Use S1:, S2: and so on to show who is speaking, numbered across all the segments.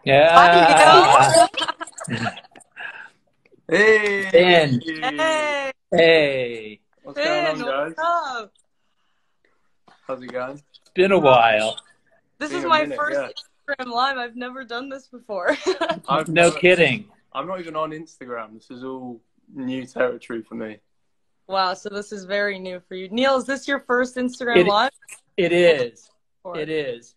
S1: Yeah.
S2: Hey.
S1: Finn.
S3: Hey.
S1: Hey.
S2: What's going on,
S3: Finn,
S2: guys?
S3: what's up?
S2: How's it going?
S1: It's been a while.
S3: This
S2: Been
S3: is
S2: a
S3: my
S2: minute,
S3: first
S2: yeah.
S3: Instagram live. I've never done this before.
S1: No kidding.
S2: I'm not even on Instagram. This is all new territory for me.
S3: Wow, so this is very new for you. Neil, is this your first Instagram live?
S1: It is. It is.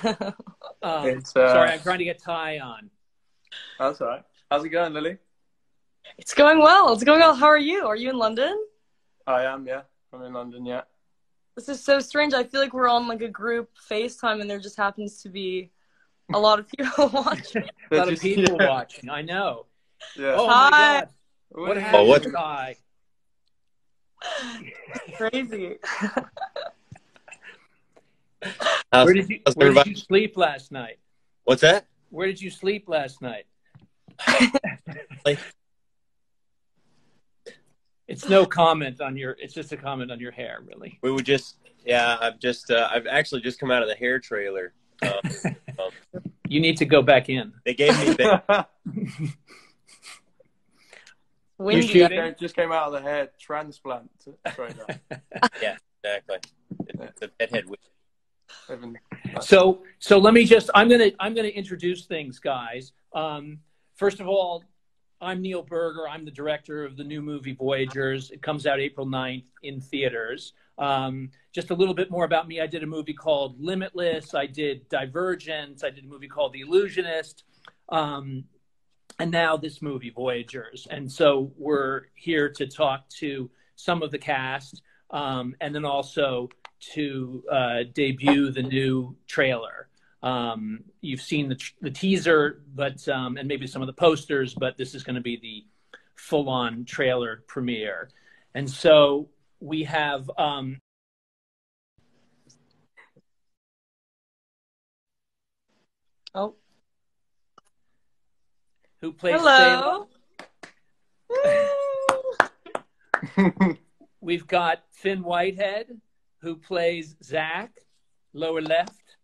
S1: Sorry, I'm trying to get Tye on.
S2: That's all right. How's it going, Lily?
S3: It's going well. It's going well. How are you? Are you in London?
S2: I am, yeah. I'm in London, yeah.
S3: This is so strange. I feel like we're on like a group FaceTime and there just happens to be a lot of people watching.
S1: A lot of people watching. I know.
S2: Yeah.
S1: Oh,
S3: Hi.
S1: my God. What happened, Tye?
S3: Crazy.
S1: Where did you sleep last night?
S4: What's that?
S1: Where did you sleep last night? It's no comment on your. It's just a comment on your hair, really.
S4: We would just. Yeah, I've actually just come out of the hair trailer.
S1: You need to go back in.
S4: They gave me.
S1: Windy.
S2: Just came out of the hair transplant trailer.
S4: Yeah, exactly. The bedhead.
S1: So let me just. I'm gonna introduce things, guys. First of all, I'm Neil Berger. I'm the director of the new movie Voyagers. It comes out April 9th in theaters. Just a little bit more about me. I did a movie called Limitless. I did Divergent. I did a movie called The Illusionist. And now this movie, Voyagers. And so we're here to talk to some of the cast and then also to debut the new trailer. You've seen the teaser, but and maybe some of the posters, but this is going to be the full-on trailer premiere. And so we have who plays
S3: Hello.
S1: We've got Fionn Whitehead, who plays Zach, lower left.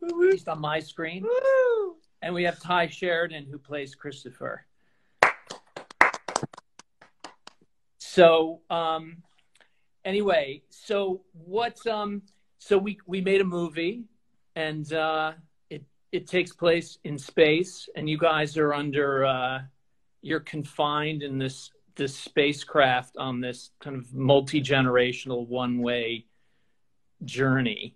S1: He's on my screen.
S3: Woo.
S1: And we have Tye Sheridan, who plays Christopher. So anyway, so we made a movie, and it takes place in space, and you guys are under you're confined in this spacecraft on this kind of multi-generational one-way journey.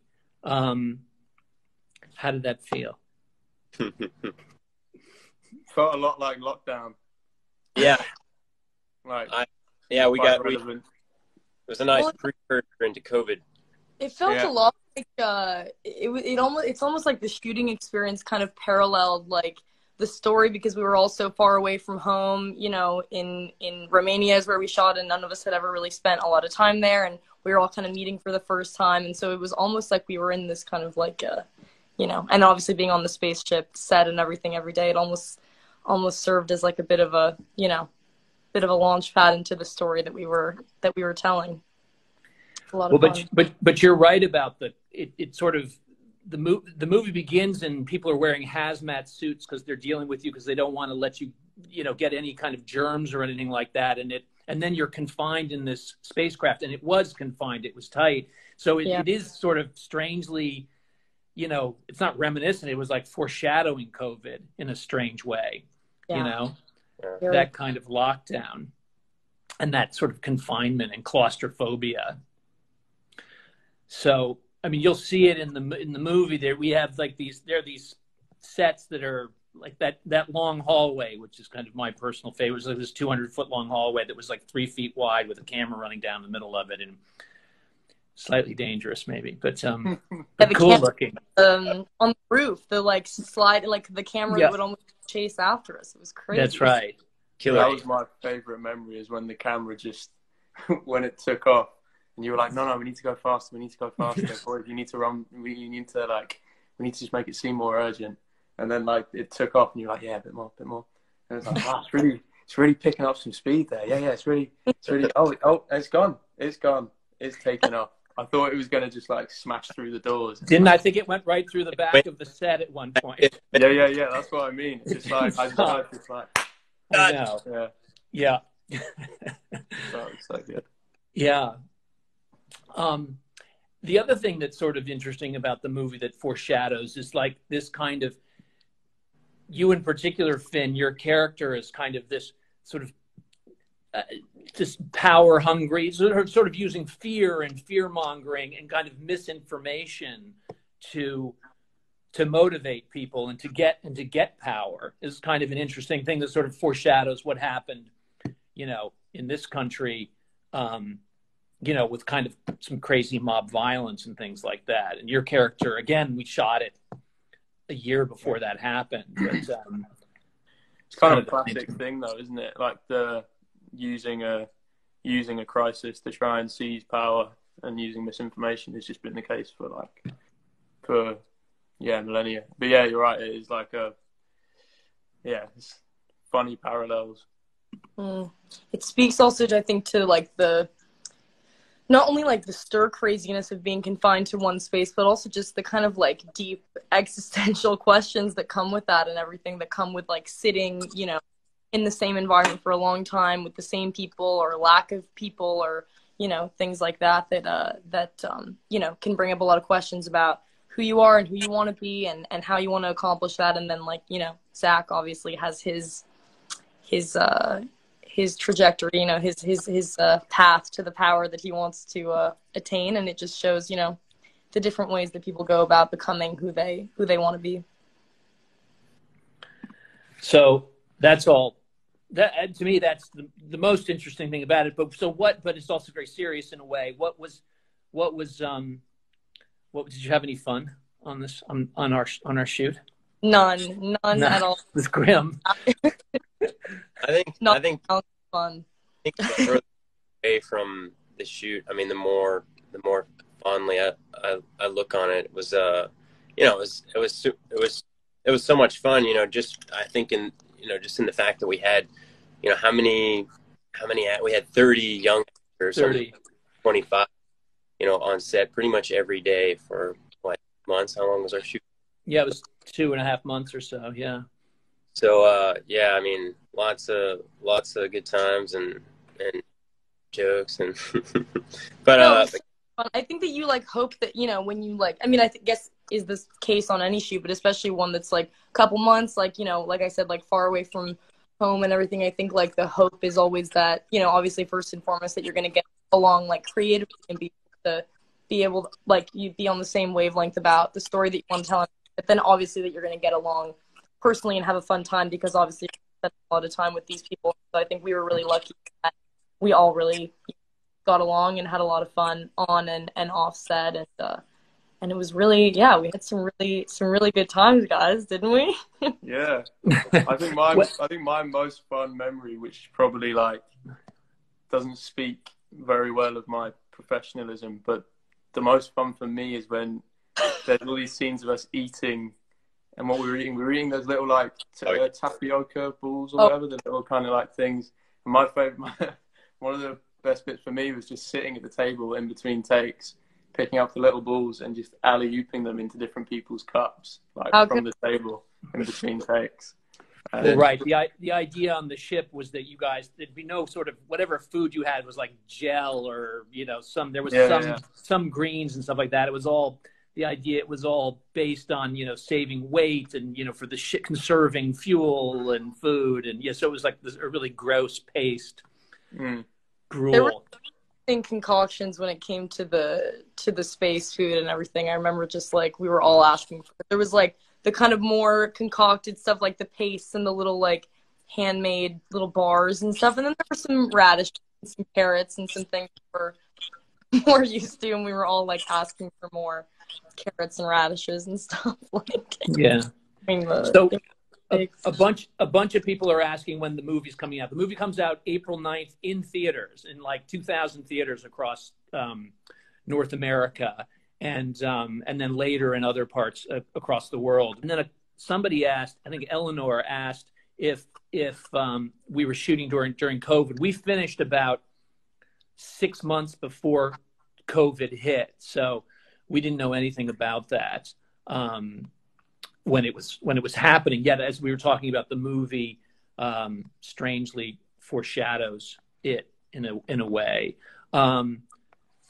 S1: How did that feel?
S2: Felt a lot like lockdown.
S4: Yeah.
S2: Like,
S4: it was a nice precursor into COVID.
S3: It felt a lot like it's almost like the shooting experience kind of paralleled like the story, because we were all so far away from home. You know, in Romania is where we shot, and none of us had ever really spent a lot of time there, and we were all kind of meeting for the first time, and so it was almost like we were in this kind of like you know, and obviously being on the spaceship set and everything every day, it almost served as like a bit of a, you know, bit of a launch pad into the story that we were telling. A lot of fun.
S1: But you're right about it sort of the movie begins and people are wearing hazmat suits because they're dealing with you because they don't want to let you get any kind of germs or anything like that, and then you're confined in this spacecraft, and it was confined, it was tight, so it is sort of strangely, it's not reminiscent, it was like foreshadowing COVID in a strange way. That kind of lockdown and that sort of confinement and claustrophobia. So, I mean, you'll see it in the movie. There we have like these sets that are like that long hallway, which is kind of my personal favorite. It was like this 200-foot long hallway that was like 3 feet wide with a camera running down the middle of it, and slightly dangerous maybe, but cool looking.
S3: On the roof, the like slide, like the camera would almost chase after us. It was crazy.
S1: That's right.
S2: Killer. That was my favorite memory, is when the camera just when it took off. And you were like, no, we need to go faster. We need to go faster. Boys, you need to run. We need to just make it seem more urgent. And then like it took off, and you're like, yeah, a bit more. And it's like, wow, it's really picking up some speed there. Yeah, it's really. Oh, it's gone. It's taken off. I thought it was going to just like smash through the doors.
S1: Didn't I think it went right through the back of the set at one point?
S2: Yeah. That's what I mean. It's just like I just like.
S1: I know. Yeah.
S2: So it's so good.
S1: Yeah. The other thing that's sort of interesting about the movie that foreshadows is like this kind of, you in particular, Finn, your character is kind of this sort of just power hungry, sort of using fear and fear mongering and kind of misinformation to motivate people and to get power is kind of an interesting thing that sort of foreshadows what happened, in this country, with kind of some crazy mob violence and things like that. And your character, again, we shot it a year before that happened. But,
S2: it's kind of a classic thing, though, isn't it? Like using a crisis to try and seize power and using misinformation has just been the case for millennia. But yeah, you're right. It is like it's funny parallels.
S3: It speaks also, I think, to like not only like the stir craziness of being confined to one space, but also just the kind of like deep existential questions that come with that and everything that come with like sitting, in the same environment for a long time with the same people or lack of people or, things like that can bring up a lot of questions about who you are and who you want to be and how you want to accomplish that. And then Zach obviously has his trajectory, his path to the power that he wants to attain, and it just shows, the different ways that people go about becoming who they want to be. So
S1: that's all. That to me, that's the most interesting thing about it. But it's also very serious in a way. What did you have any fun on this on our shoot?
S3: None at all.
S1: It was grim.
S4: I think
S3: fun.
S4: I think the further away from the shoot, I mean, the more fondly I look on it, was it was so much fun, just I think just in the fact that we had, how many we had 30 young actors, 25, on set pretty much every day for months. How long was our shoot?
S1: Yeah, it was 2.5 months or so. Yeah.
S4: So I mean, lots of good times and jokes and but
S3: I think that you hope that when you I mean, I guess is this case on any shoot, but especially one that's a couple months, like I said, far away from home and everything. I think the hope is always that obviously first and foremost that you're going to get along creatively and be able to you be on the same wavelength about the story that you want to tell, but then obviously that you're going to get along personally and have a fun time, because obviously you spend a lot of time with these people. So I think we were really lucky that we all really got along and had a lot of fun on and off set, and it was really, we had some really good times, guys, didn't we?
S2: Yeah, I think my most fun memory, which probably doesn't speak very well of my professionalism, but the most fun for me is when there's all these scenes of us eating. And what we were eating those little tapioca balls or whatever, the little kind of things. And my favorite, one of the best bits for me was just sitting at the table in between takes, picking up the little balls and just alley-ooping them into different people's cups, from the table in between takes.
S1: Well, right. The idea on the ship was that you guys, there'd be no sort of whatever food you had was gel or some greens and stuff like that. It was all. The idea, it was all based on, saving weight and, for the conserving fuel and food. And so it was this a really gross paste gruel.
S3: There were concoctions when it came to the space food and everything. I remember just we were all asking for it. There was the kind of more concocted stuff, the pastes and the little handmade little bars and stuff. And then there were some radish and some carrots and some things we were more used to. And we were all asking for more carrots and radishes and stuff
S1: So a bunch of people are asking when the movie's coming out. The movie comes out April 9th in theaters, in 2,000 theaters across North America, and then later in other parts across the world. And then somebody asked, I think Eleanor asked, if we were shooting during COVID. We finished about 6 months before COVID hit. So we didn't know anything about that when it was happening. Yet, as we were talking about, the movie strangely foreshadows it in a way.
S3: And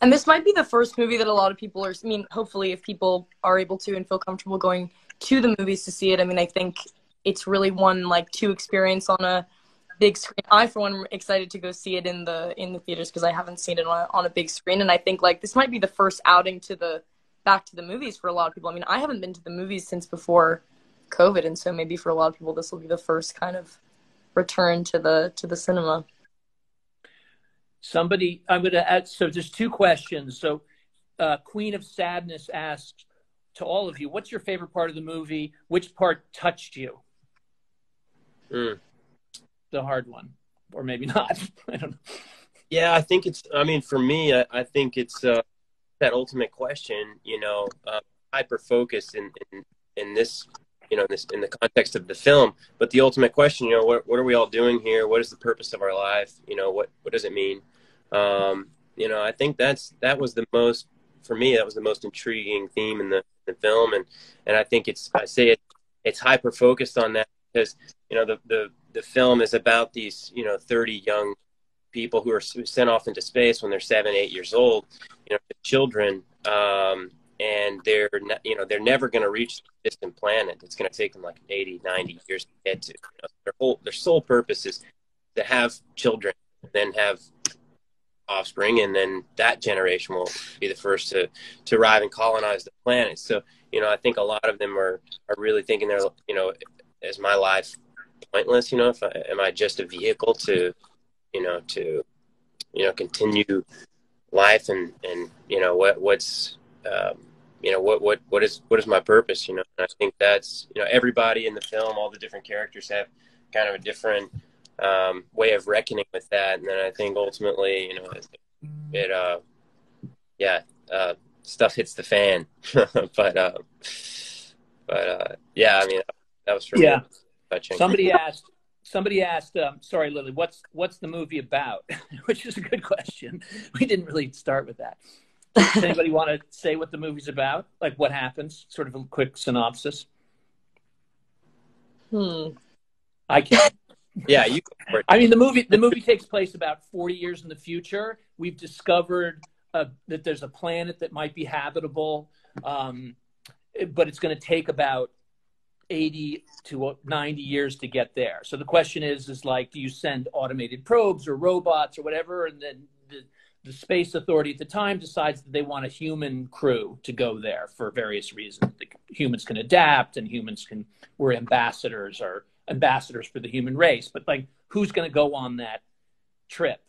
S3: this might be the first movie that a lot of people are, I mean, hopefully if people are able to and feel comfortable going to the movies to see it. I mean, I think it's really one, like, to experience on a big screen. I, for one, am excited to go see it in the theaters because I haven't seen it on a big screen. And I think, like, this might be the first outing back to the movies for a lot of people. I mean, I haven't been to the movies since before COVID. And so maybe for a lot of people, this will be the first kind of return to the cinema.
S1: I'm going to add, so there's two questions. So Queen of Sadness asks to all of you, what's your favorite part of the movie? Which part touched you? The hard one, or maybe not. I don't know.
S4: Yeah, I think for me, I think it's that ultimate question, hyper focused in this, in the context of the film, but the ultimate question, what are we all doing here? What is the purpose of our life? What does it mean? I think that was the most, for me, that was the most intriguing theme in the film. And I think it's hyper focused on that because, the film is about these, 30 young people who are sent off into space when they're 7, 8 years old, children, and they're never going to reach the distant planet. It's going to take them like 80, 90 years to get to. Their sole purpose is to have children, then have offspring, and then that generation will be the first to arrive and colonize the planet. So, I think a lot of them are really thinking they're, is my life pointless? Am I just a vehicle to continue life and what is my purpose? And I think that's, everybody in the film, all the different characters have kind of a different way of reckoning with that. And then I think ultimately, stuff hits the fan. but yeah, I mean, that was for me touching.
S1: Somebody asked, sorry, Lily, what's the movie about? Which is a good question. We didn't really start with that. Does anybody want to say what the movie's about? Like what happens? Sort of a quick synopsis. I can't.
S4: Yeah, you.
S1: I mean, the movie takes place about 40 years in the future. We've discovered that there's a planet that might be habitable, but it's going to take about 80 to 90 years to get there. So the question is like, do you send automated probes or robots or whatever? And then the space authority at the time decides that they want a human crew to go there for various reasons. The humans can adapt, and we're ambassadors for the human race. But like, who's going to go on that trip?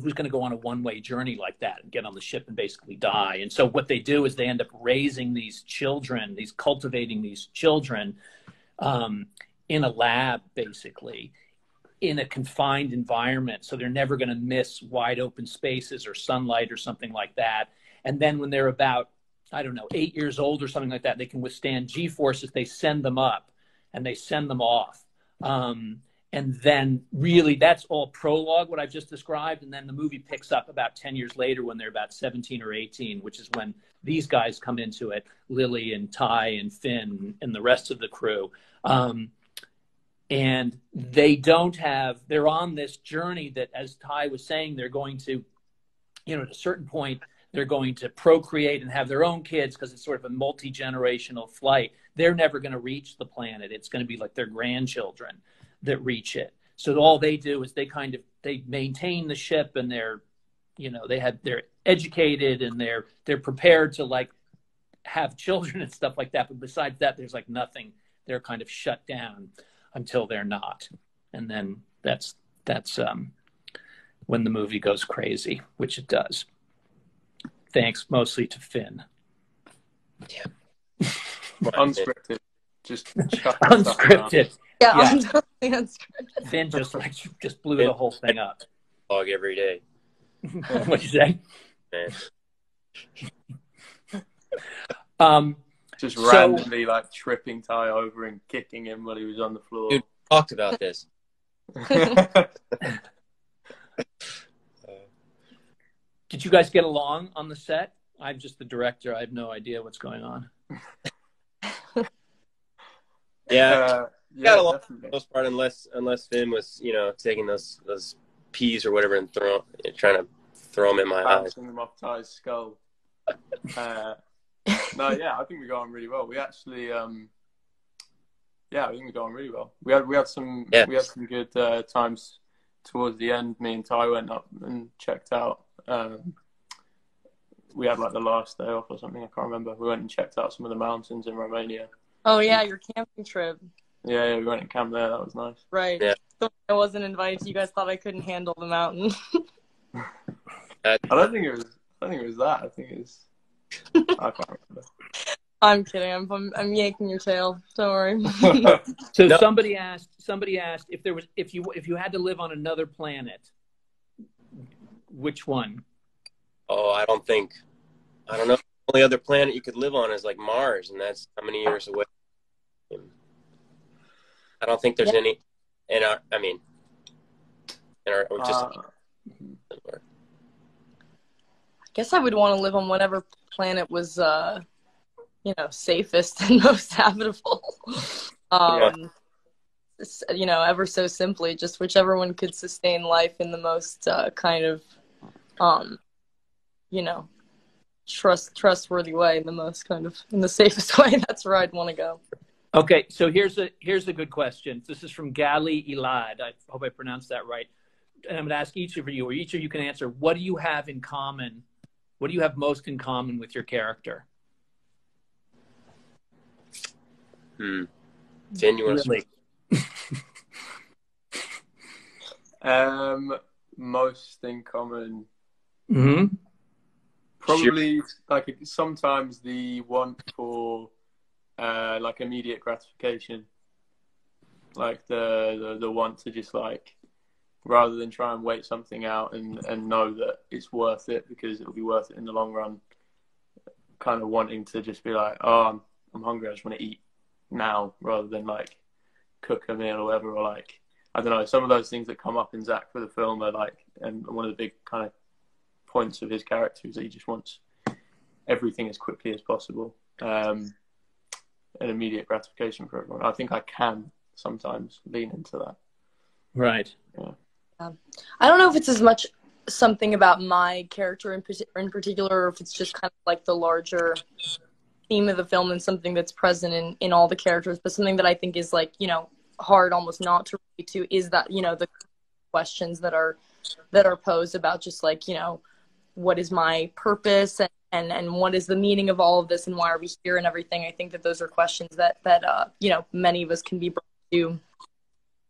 S1: Who's going to go on a one-way journey like that and get on the ship and basically die? And so what they do is they end up raising cultivating these children in a lab, basically, in a confined environment. So they're never going to miss wide open spaces or sunlight or something like that. And then when they're about, 8 years old or something like that, they can withstand G-forces. They send them up and they send them off. And then really that's all prologue, what I've just described. And then the movie picks up about 10 years later when they're about 17 or 18, which is when these guys come into it, Lily and Tye and Finn and the rest of the crew. And they're on this journey that, as Tye was saying, they're going to, at a certain point, they're going to procreate and have their own kids because it's sort of a multi-generational flight. They're never going to reach the planet. It's going to be like their grandchildren that reach it. So all they do is they maintain the ship, and they're educated, and they're prepared to like have children and stuff like that. But besides that, there's like nothing. They're kind of shut down until they're not. And then that's when the movie goes crazy, which it does. Thanks mostly to Finn.
S4: Yeah.
S2: Unscripted. Just
S1: unscripted.
S3: Yeah, I'm totally unscripted.
S1: Finn just blew the whole thing up.
S4: Vlog every day.
S1: What'd you say? Man.
S2: Just randomly like tripping Tye over and kicking him while he was on the floor.
S4: Dude, talked about this.
S1: Did you guys get along on the set? I'm just the director. I have no idea what's going on.
S4: Yeah, got along for
S2: definitely.
S4: the most part, unless Finn was, taking those peas or whatever and trying to throw them in my eyes.
S2: Bouncing them off Tye's skull. No, yeah, I think we got on really well. We actually, I think we got on really well. We had some good times towards the end. Me and Tye went up and checked out. We had like the last day off or something. I can't remember. We went and checked out some of the mountains in Romania.
S3: Oh yeah, your camping trip.
S2: Yeah, we went and camped there. That was nice.
S3: Right.
S4: Yeah.
S3: So I wasn't invited. You guys thought I couldn't handle the mountain.
S2: I don't think it was that. I think it was. I can't remember.
S3: I'm kidding. I'm yanking your tail. Don't worry.
S1: So no. Somebody asked if you had to live on another planet, which one?
S4: Oh, I don't know. The only other planet you could live on is like Mars, and that's how many years away? I don't think there's any in our. I
S3: guess I would want to live on whatever planet was, safest and most habitable. Ever so simply, just whichever one could sustain life in the most trustworthy way, in the safest way. That's where I'd want to go.
S1: Okay, so here's a good question. This is from Gali Elad. I hope I pronounced that right. And I'm going to ask each of you, or each of you can answer, what do you have in common? What do you have most in common with your character?
S4: Finn, you want to
S2: most in common.
S1: Mm-hmm.
S2: Probably like sometimes the want for like immediate gratification, like the want to just like, rather than try and wait something out and know that it's worth it because it'll be worth it in the long run, kind of wanting to just be like, oh, I'm hungry, I just want to eat now, rather than like cook a meal or whatever, or like, I don't know, some of those things that come up in Zach for the film are like, and one of the big kind of points of his character is that he just wants everything as quickly as possible, an immediate gratification for everyone. I think I can sometimes lean into that.
S1: Right.
S2: Yeah.
S3: I don't know if it's as much something about my character in particular, or if it's just kind of like the larger theme of the film and something that's present in all the characters, but something that I think is like, hard almost not to relate to is that, the questions that are posed about just like, what is my purpose and what is the meaning of all of this and why are we here and everything. I think that those are questions that many of us can be brought to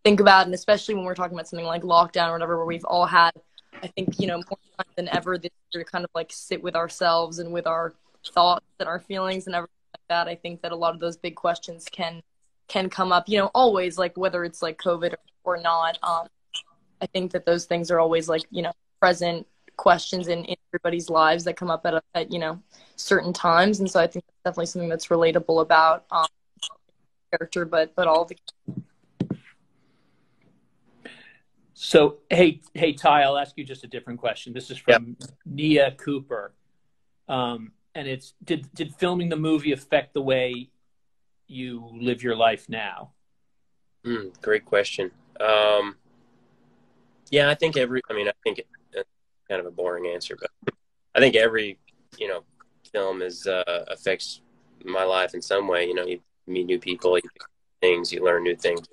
S3: think about, and especially when we're talking about something like lockdown or whatever, where we've all had, I think, more time than ever this year to kind of like sit with ourselves and with our thoughts and our feelings and everything like that. I think that a lot of those big questions can come up, always, like whether it's like COVID or not. I think that those things are always like, present questions in everybody's lives that come up at certain times. And so I think that's definitely something that's relatable about character, but all the.
S1: So, hey, Tye, I'll ask you just a different question. This is from Nia Cooper. And it's, did filming the movie affect the way you live your life now?
S4: Great question. I think it's kind of a boring answer, but I think every, film affects my life in some way. You meet new people, you things, you learn new things.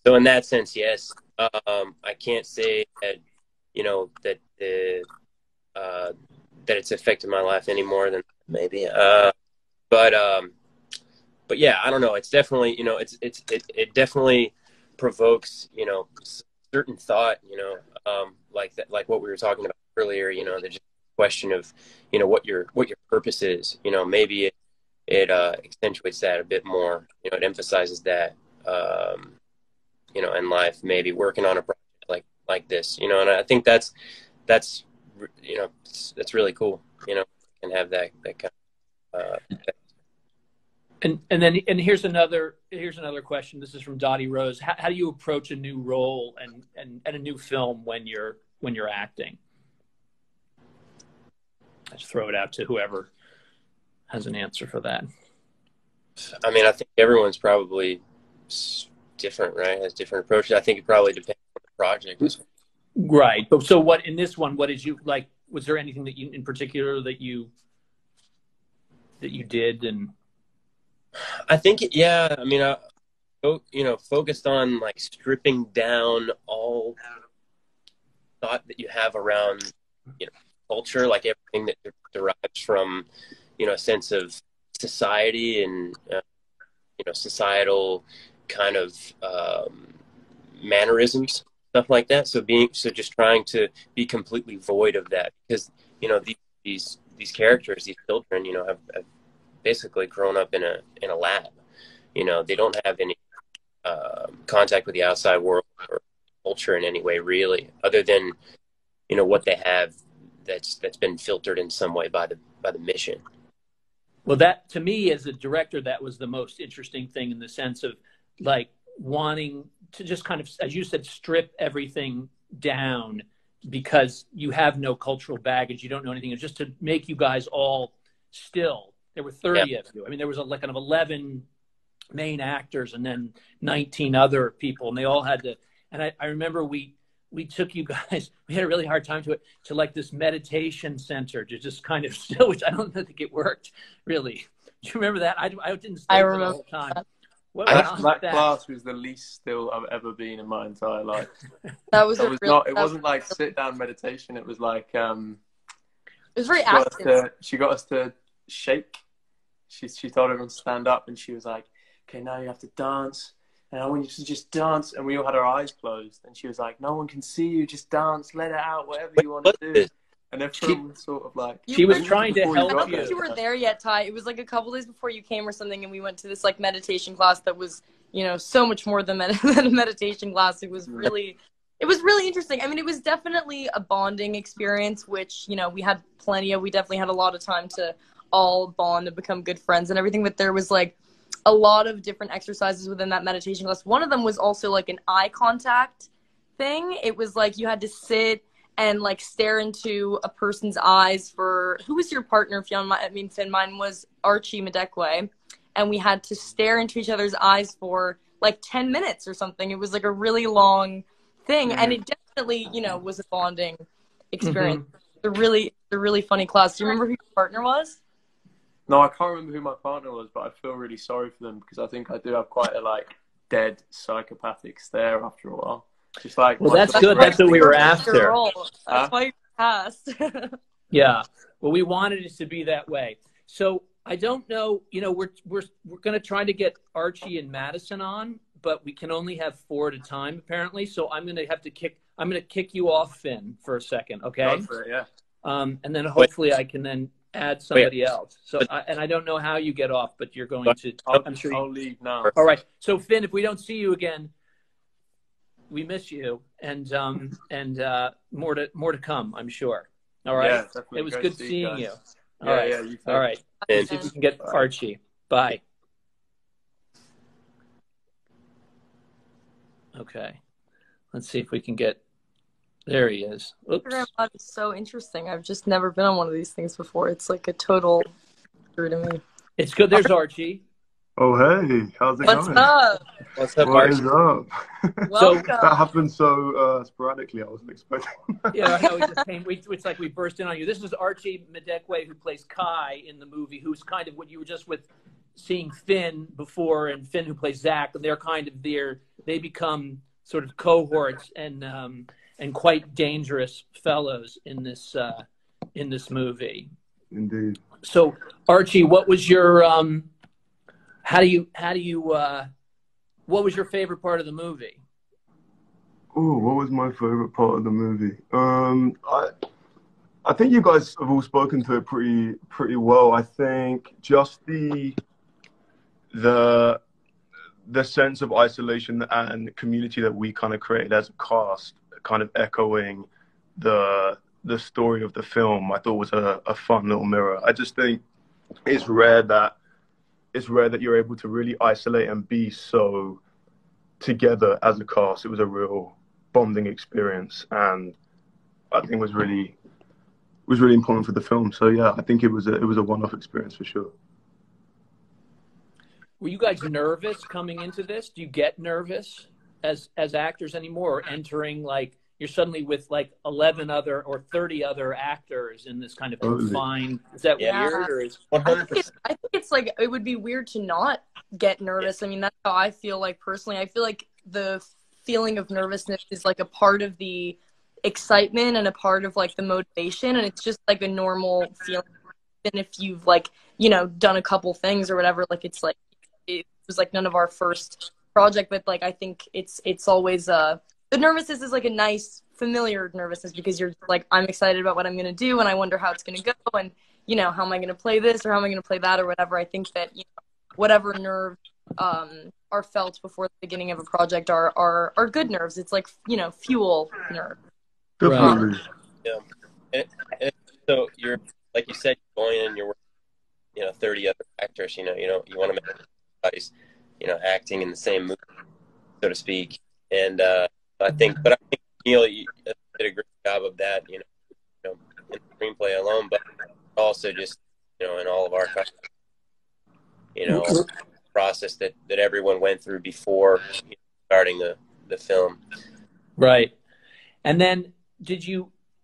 S4: So in that sense, yes. I can't say that, that it's affected my life any more than maybe. But yeah, I don't know. It's definitely, it definitely provokes, certain thought, like that, like what we were talking about earlier, the just question of, what your purpose is, maybe it accentuates that a bit more, it emphasizes that, in life, maybe working on a project like this, and I think that's really cool, and have that kind of,
S1: And here's another question. This is from Dottie Rose. How do you approach a new role and a new film when you're acting? I just throw it out to whoever has an answer for that.
S4: I mean, I think everyone's probably different, right? Has different approaches. I think it probably depends on the project.
S1: Right. But so what, in this one, what did you like, was there anything that you in particular that you did? And
S4: I think, yeah, I mean, focused on like stripping down all thought that you have around, culture, like everything that derives from, a sense of society and, societal kind of mannerisms, stuff like that. So just trying to be completely void of that, because, these characters, these children, have basically grown up in a lab. They don't have any contact with the outside world or culture in any way, really, other than, what they have that's been filtered in some way by the mission.
S1: Well, that, to me, as a director, that was the most interesting thing, in the sense of like wanting to just kind of, as you said, strip everything down, because you have no cultural baggage. You don't know anything. It's just to make you guys all still. There were 30 of you. I mean, there was like kind of 11 main actors and then 19 other people, and they all had to, and I remember we took you guys, we had a really hard time to like this meditation center to just kind of still, which I don't think it worked really. Do you remember that? I didn't stay for the whole time.
S2: That class was the least still I've ever been in my entire life. It wasn't like sit down meditation. It was like it
S3: was very active.
S2: She got us to shake. She told everyone to stand up, and she was like, "Okay, now you have to dance, and I want you to just dance." And we all had our eyes closed, and she was like, "No one can see you. Just dance, let it out, whatever you want to do." And everyone was sort of like,
S1: she was trying to help you.
S3: I don't think you were there yet, Tye. It was like a couple days before you came or something, and we went to this like meditation class that was, so much more than a meditation class. It was really interesting. I mean, it was definitely a bonding experience, which, we had plenty of. We definitely had a lot of time to all bond and become good friends and everything. But there was like a lot of different exercises within that meditation class. One of them was also like an eye contact thing. It was like you had to sit and like stare into a person's eyes for, who was your partner, Fionn? Finn, mine was Archie Madekwe. And we had to stare into each other's eyes for like 10 minutes or something. It was like a really long thing. And it definitely, was a bonding experience. Mm-hmm. A really funny class. Do you remember who your partner was?
S2: No, I can't remember who my partner was, but I feel really sorry for them, because I think I do have quite a like dead psychopathic stare after a while. Just like,
S1: well, that's good. That's what we were after.
S3: That's why you passed.
S1: Yeah. Well, we wanted it to be that way. So I don't know. We're going to try to get Archie and Madison on, but we can only have 4 at a time apparently. So I'm going to kick you off, Finn, for a second. Okay.
S2: For it, yeah.
S1: And then hopefully I can then add somebody else. So I don't know how you get off, but you're going to. I'm sure
S2: I'll leave now.
S1: All right. So Finn, if we don't see you again, we miss you, and more to come, I'm sure. All right.
S2: Yeah, definitely.
S1: It was good seeing you.
S2: All right. Yeah, you too.
S1: All right. Let's see if we can get Archie. Bye. Okay. Let's see if we can get. There he is. Oops.
S3: It's so interesting. I've just never been on one of these things before. It's like a total mystery to me.
S1: It's good. There's Archie.
S5: Oh, hey. How's it going?
S4: What's up,
S5: What
S4: Archie?
S5: is up?
S3: Welcome.
S5: That happened so sporadically. I wasn't expecting that.
S1: Yeah, I know. We just came. It's like we burst in on you. This is Archie Madekwe, who plays Kai in the movie, who's kind of what you were just with seeing Finn before, and Finn, who plays Zach, and they're kind of they become sort of cohorts and quite dangerous fellows in this movie.
S5: Indeed.
S1: So, Archie, what was your what was your favorite part of the movie?
S5: Oh, what was my favorite part of the movie? I think you guys have all spoken to it pretty well. I think just the sense of isolation and community that we kind of created as a cast, kind of echoing the story of the film, I thought was a fun little mirror. I just think it's rare that you're able to really isolate and be so together as a cast. It was a real bonding experience, and I think it was really was really important for the film. So yeah, I think it was a one-off experience for sure.
S1: Were you guys nervous coming into this? Do you get nervous as actors anymore, or entering, like, you're suddenly with like 11 other or 30 other actors in this kind of confined? Is that weird, or is
S4: 100%?
S3: I think it's like, it would be weird to not get nervous. I mean, that's how I feel like personally. I feel like the feeling of nervousness is like a part of the excitement and a part of like the motivation, and it's just like a normal feeling. And if you've like, you know, done a couple things or whatever, like it's like, it was like none of our first project, but like I think it's always the nervousness is like a nice familiar nervousness, because you're like, I'm excited about what I'm gonna do, and I wonder how it's gonna go, and you know, how am I gonna play this or how am I gonna play that or whatever. I think that, you know, whatever nerves are felt before the beginning of a project are good nerves. It's like, you know, fuel nerve.
S5: Definitely.
S4: Yeah. And so you're, like you said, you're going in, you're working, you know, 30 other actors, you want to make everybody's, you know, acting in the same movie, so to speak. And I think Neil, you did a great job of that, you know, in the screenplay alone, but also just, you know, in all of our, you know, process that everyone went through before, you know, starting the film.
S1: right? And then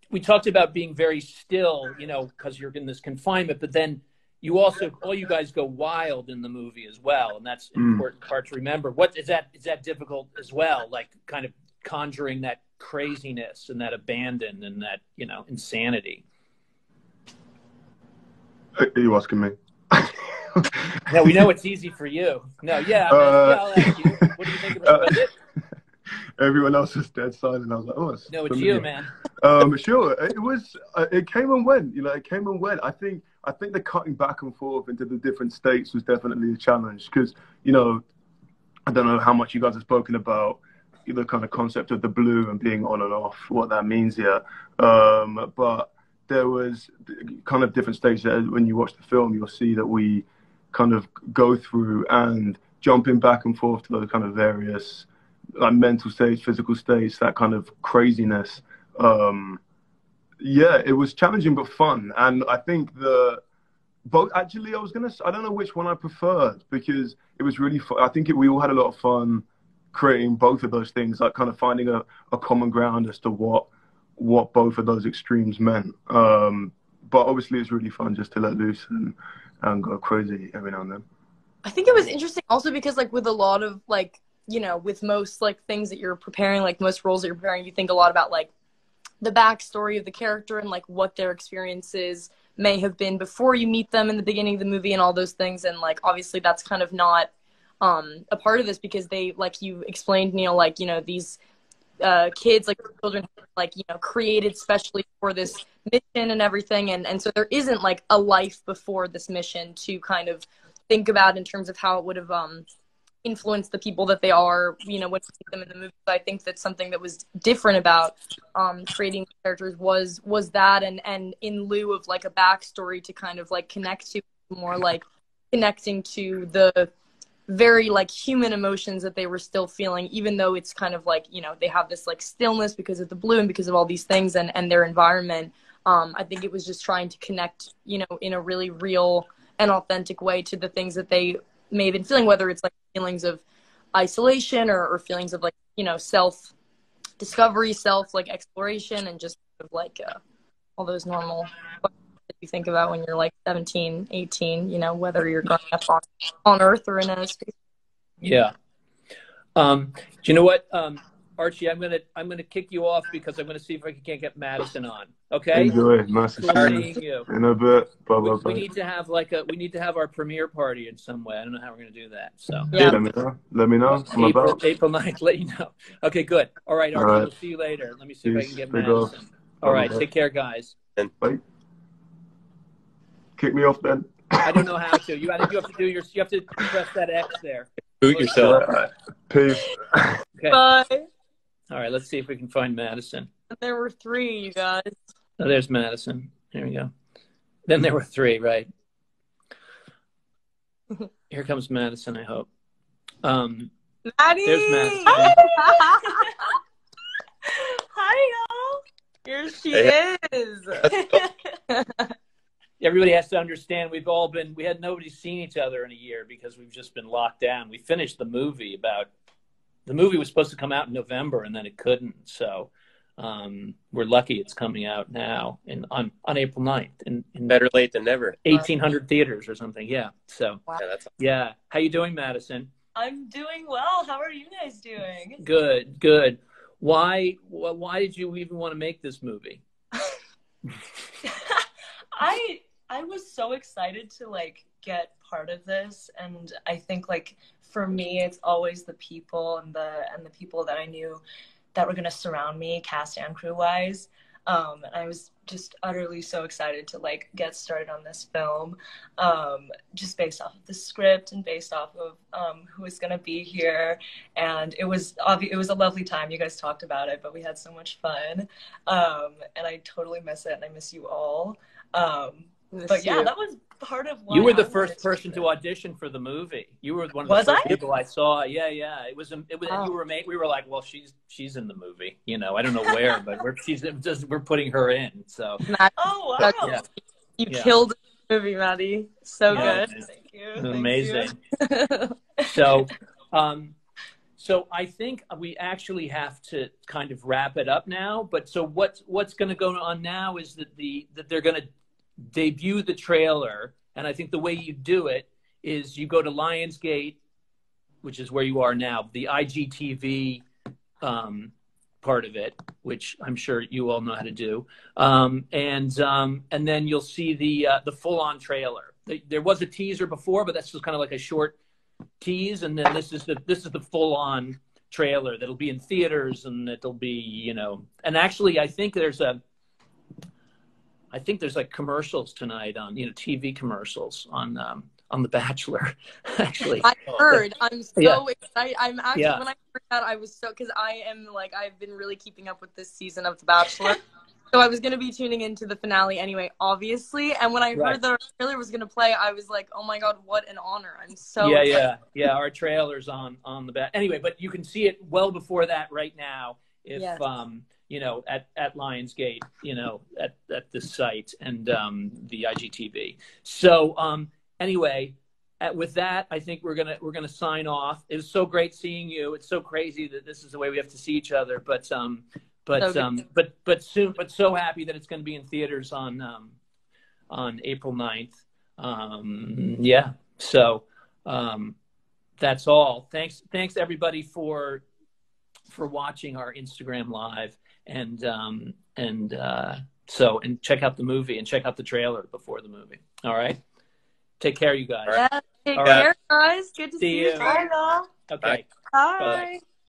S1: we talked about being very still, you know, because you're in this confinement, but then you also, all you guys go wild in the movie as well, and that's an important part to remember. What is that difficult as well, like kind of conjuring that craziness and that abandon and that, you know, insanity?
S5: Are you asking me?
S1: No, we know it's easy for you. No, yeah, I'll ask you. What do you think about it?
S5: Everyone else was dead silent. I was like, oh,
S1: no, it's you, man.
S5: Sure. It was. It came and went. You know, it came and went. I think the cutting back and forth into the different states was definitely a challenge, because, you know, I don't know how much you guys have spoken about the kind of concept of the blue and being on and off, what that means here. But there was kind of different stages that when you watch the film, you'll see that we kind of go through, and jumping back and forth to those kind of various like mental states, physical states, that kind of craziness. Yeah, it was challenging but fun. And I think both, actually, I don't know which one I preferred, because it was really fun. I think we all had a lot of fun creating both of those things, like kind of finding a common ground as to what both of those extremes meant. But obviously it's really fun just to let loose and go crazy every now and then.
S3: I think it was interesting also because, like, with a lot of, like, you know, with most, like, things that you're preparing, like, most roles that you're preparing, you think a lot about, like, the backstory of the character and, like, what their experiences may have been before you meet them in the beginning of the movie and all those things. And, like, obviously that's kind of not a part of this, because they, like you explained, Neil, like, you know, these kids, like, children, like, you know, created specially for this mission and everything. And so there isn't, like, a life before this mission to kind of think about in terms of how it would have influenced the people that they are, you know, when you see them in the movie. So I think that something that was different about creating characters was that, and in lieu of, like, a backstory to kind of, like, connect to, more like connecting to the very, like, human emotions that they were still feeling, even though it's kind of like, you know, they have this, like, stillness because of the blue and because of all these things and their environment. I think it was just trying to connect, you know, in a really real and authentic way to the things that they may have been feeling, whether it's, like, feelings of isolation or feelings of, like, you know, self-discovery, like, exploration, and just sort of, like, all those normal that you think about when you're, like, 17, 18, you know, whether you're growing up on Earth or in a space.
S1: Yeah. Do you know what, Archie? I'm gonna kick you off because I'm gonna see if I can't get Madison on. Okay.
S5: Enjoy. Nice to
S1: seeing you.
S5: In a bit. Bye.
S1: We need to have our premiere party in some way. I don't know how we're gonna do that. So
S3: Yeah.
S5: Let me know. I'm about.
S1: April 9th. Let you know. Okay. Good. All right, Archie. We'll see you later. Let me see if I can get Madison. All right. Take care, guys.
S5: Bye. Kick me off then.
S1: I don't know how to. You have to press that X there.
S4: Boot yourself.
S5: Peace.
S1: Okay.
S3: Bye.
S1: All right, let's see if we can find Madison.
S3: There were 3, you guys.
S1: Oh, there's Madison. Here we go. Then there were 3, right? Here comes Madison, I hope.
S3: Maddie!
S1: There's Madison.
S3: Hi, y'all. Here she is.
S1: Everybody has to understand we had nobody seen each other in a year because we've just been locked down. We finished the movie the movie was supposed to come out in November and then it couldn't. So we're lucky it's coming out now on April 9th. In
S4: Better late than never.
S1: 1,800 theaters or something. Yeah. So,
S3: Wow.
S4: Yeah, that's awesome.
S1: yeah. How you doing, Madison?
S6: I'm doing well. How are you guys doing?
S1: Good, good. Why did you even want to make this movie?
S6: I was so excited to like get part of this, and I think like for me it's always the people and the people that I knew that were going to surround me, cast and crew wise. And I was just utterly so excited to like get started on this film, just based off of the script and based off of who was going to be here. And it was a lovely time. You guys talked about it, but we had so much fun. And I totally miss it, and I miss you all. But yeah, that was part of why
S1: you were the first person to audition for the movie. You were one of the first people I saw. Yeah. It was
S3: Wow.
S1: we were like, well, she's in the movie, I don't know where, but we're putting her in. So
S6: Oh wow.
S1: Yeah.
S3: You
S1: Yeah.
S3: killed the movie, Maddie. So
S1: Yeah.
S3: good.
S6: Thank you.
S1: Amazing. So I think we actually have to kind of wrap it up now. But so what's going to go on now is that they're going to debut the trailer, and I think the way you do it is you go to Lionsgate, which is where you are now, the IGTV part of it, which I'm sure you all know how to do, and then you'll see the full-on trailer. There was a teaser before, but that's just kind of like a short tease, and then this is the full-on trailer that'll be in theaters, and it'll be and actually I think there's like commercials tonight on TV commercials on The Bachelor. Actually,
S3: I heard. I'm so excited. I'm actually
S1: Yeah.
S3: when I heard that, I was so, because I've been really keeping up with this season of The Bachelor. So I was going to be tuning into the finale anyway, obviously. And when I heard that our trailer was going to play, I was like, oh my God, what an honor. I'm so excited.
S1: Yeah. Our trailer's on the back. Anyway, but you can see it well before that right now. If
S3: Yes.
S1: at Lionsgate, at this site and the IGTV. So anyway, with that, I think we're gonna sign off. It was so great seeing you. It's so crazy that this is the way we have to see each other. But so happy that it's going to be in theaters on April 9th. Yeah. So that's all. Thanks everybody for watching our Instagram live, and check out the movie and check out the trailer before the movie. All right. Take care, you guys.
S3: Yeah, take
S1: All
S3: care,
S1: right.
S3: guys. Good to
S1: See
S3: see
S1: you.
S3: you.
S6: Bye, y'all.
S1: Okay.
S3: Bye.
S1: Bye.